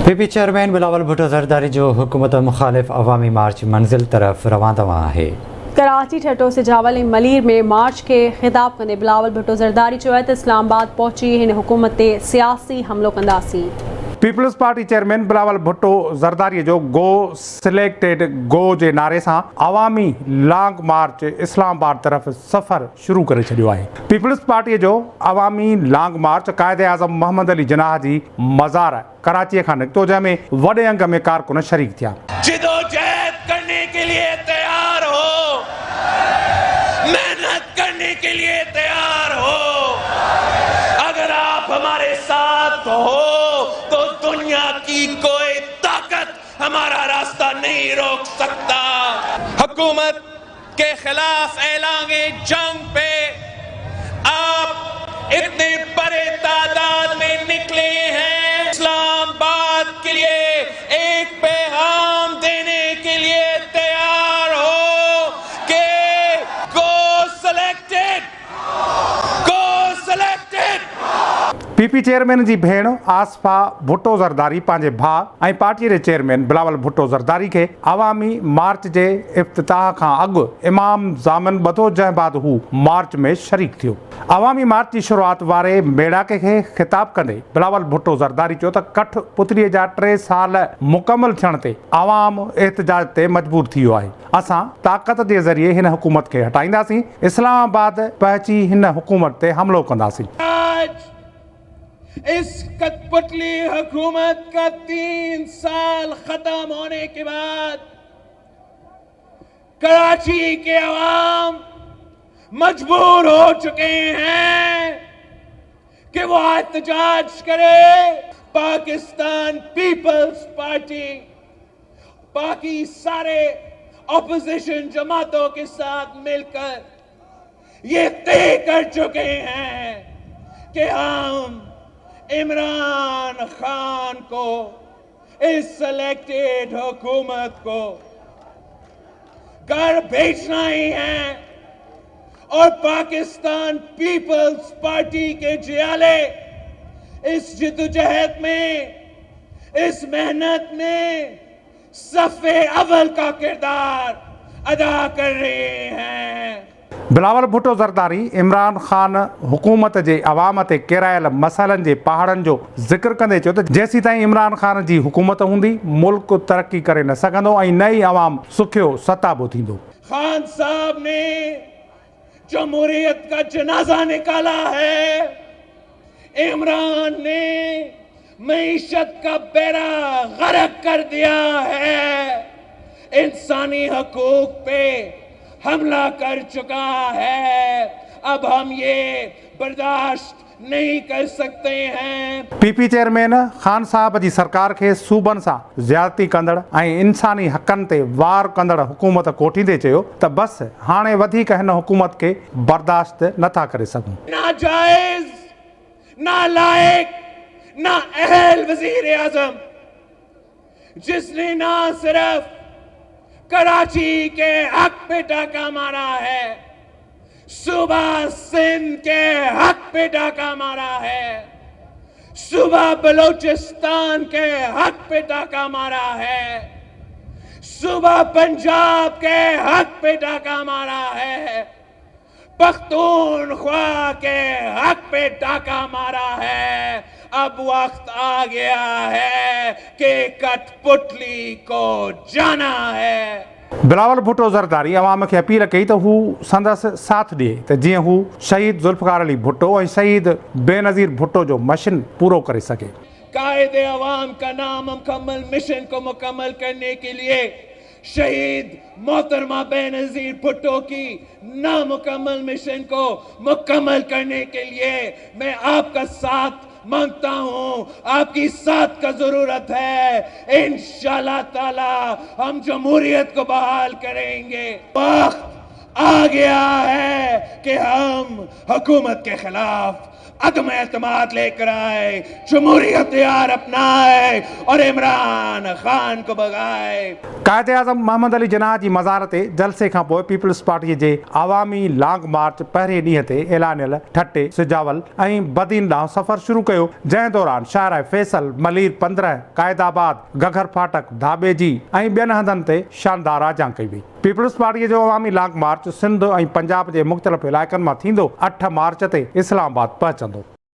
PP chairman Bilawal Bhutto Zardari जो हुकूमत मुखालिफ अवामी मार्च मंजिल तरफ रवाना है। कराची ठट्टो से जावल मलीर में मार्च के खिताब कंदे बिलावल भुट्टो ज़रदारी चयो त इस्लामाबाद पहुंची हिन हुकूमत ते सियासी हमलो कंदासी। पीपल्स पार्टी चेयरमैन बिलावल भुट्टो ज़रदारी जो गो सिलेक्टेड गो जे नारे से अवामी लॉन्ग मार्च इस्लामाबाद तरफ सफ़र शुरू करे छॾियो आहे। पीपल्स पार्टी जो अवामी लॉन्ग मार्च कायदे आज़म मोहम्मद अली जिनाह जी मज़ार कराची खां निकितो, जंहिंमें वॾे अंग में कारकुन शरीक थिया। जिदोजहद करने के लिए तैयार हो, मेहनत करने के लिए तैयार हो। अगर आप हमारे साथ हो तो दुनिया की कोई ताकत हमारा रास्ता नहीं रोक सकता। हुकूमत के खिलाफ ऐलाने जंग पे आप इतने बड़े तादाद में निकले हैं। इस्लामाबाद के लिए एक पैगाम देने के लिए तैयार हो कि गो सिलेक्टेड, गो सिलेक्टेड। पीपी चेयरमैन जी भेण आसफा भुट्टो ज़रदारी पंहिंजे भाउ ऐं पार्टीअ जे चेयरमैन बिलावल भुट्टो ज़रदारी खे अवामी मार्च जे इफ़्तिताह खां अॻु इमाम ज़ामिन ॿधो, जंहिं बाद हू मार्च में शरीक थियो। अवामी मार्च जी शुरूआत वारे मेड़ाके खे ख़िताब कंदे बिलावल भुट्टो ज़रदारी चयो त कठपुतलीअ जा 3 साल मुकमल थियण ते आवाम एहतजाज ते मजबूर थी वियो आहे। असां ताक़त जे ज़रिए हिन हुकूमत खे हटाईंदासीं, इस्लामाबाद पहुची हिन हुकूमत ते हमलो कंदासीं। इस कठपुतली हुकूमत का 3 साल खत्म होने के बाद कराची के अवाम मजबूर हो चुके हैं कि वो एहतजाज करे। पाकिस्तान पीपल्स पार्टी बाकी सारे ऑपोजिशन जमातों के साथ मिलकर ये तय कर चुके हैं कि हम इमरान खान को, इस सिलेक्टेड हुकूमत को घर भेजना ही है। और पाकिस्तान पीपल्स पार्टी के जियाले इस जिद्दोजहद में, इस मेहनत में सफ़े अव्वल का किरदार अदा कर रहे हैं। बिलावल भुट्टो ज़रदारी इमरान खान हुकूमत जे अवाम ते किरायल मसइलनि जे पहाड़नि जो ज़िक्र कंदे चयो त जेसीं ताईं इमरान खान जी हुकूमत हूंदी मुल्क तरक्की करे न सघंदो ऐं नई अवाम सुखियो सताबो थींदो। खान साहब ने जमहूरियत का जनाजा निकाला है। इमरान ने मईशत का बेड़ा गर्क कर दिया है। इंसानी हकूक पे हमला कर चुका है। अब हम ये बर्दाश्त नहीं कर सकते हैं। पीपी चेयरमैन खान साहब जी सरकार खे सूबनि सां ज़्यादती कंदड़ ऐं इंसानी हक़नि ते वार कंदड़ हुकूमत कोठींदे चयो त बसि हाणे वधीक हिन हुकूमत खे बर्दाश्त नथा करे सघूं। नाजायज़, नालायक, ना अहल वज़ीर आज़म जिसने ना सिर्फ कराची के हक पे डाका मारा है, सूबा सिंध के हक पे डाका मारा है, सूबा बलोचिस्तान के हक पे डाका मारा है, सूबा पंजाब के हक पे डाका मारा है, पख्तूनख्वा के हक पे डाका मारा है। अब वक्त आ गया है कि कठपुतली को जाना है। बिलावल भुट्टो ज़रदारी अवाम खे अपील कई त हू संदसि साथ ॾिए त जीअं हू शहीद ज़ुल्फ़कार अली भुट्टो ऐं शहीद बेनज़ीर भुट्टो जो मिशन पूरो करे सघे। कायदे अवाम का नामुकम्मल मिशन को मुकम्मल करने के लिए शहीद मोहतरमा बेनज़ीर भुट्टो की नामुकम्मल मिशन को मुकम्मल करने के लिए मैं आपका साथ मांगता हूं। आपकी साथ का जरूरत है। इंशाअल्लाह ताला हम जमहूरियत को बहाल करेंगे। वक्त आ गया है कि हम हुकूमत के खिलाफ अदम एतमाद लेकर आए, जमहूरियत यार अपनाए और इमरान खान को भगाए। कायदे आज़म मोहम्मद अली जिन्ना जी मज़ार ते जलसे खां पोइ पीपल्स पार्टीअ जे आवामी लॉन्ग मार्च पहिरें ॾींहं ते ऐलानियल ठटे सिजावल ऐं बदीन ॾांहुं सफ़र शुरू कयो, जंहिं दौरान शाहराह फैसल, मलीर 15, कायदाबाद, घघर फाटक, धाबेजी ऐं ॿियनि हंधनि ते शानदार आजां कई वई। पीपल्स पार्टीअ जो अवामी लॉन्ग मार्च सिंध ऐं पंजाब जे मुख़्तलिफ़ इलाइक़नि मां थींदो 8 मार्च ते इस्लामाबाद पहुचंदो।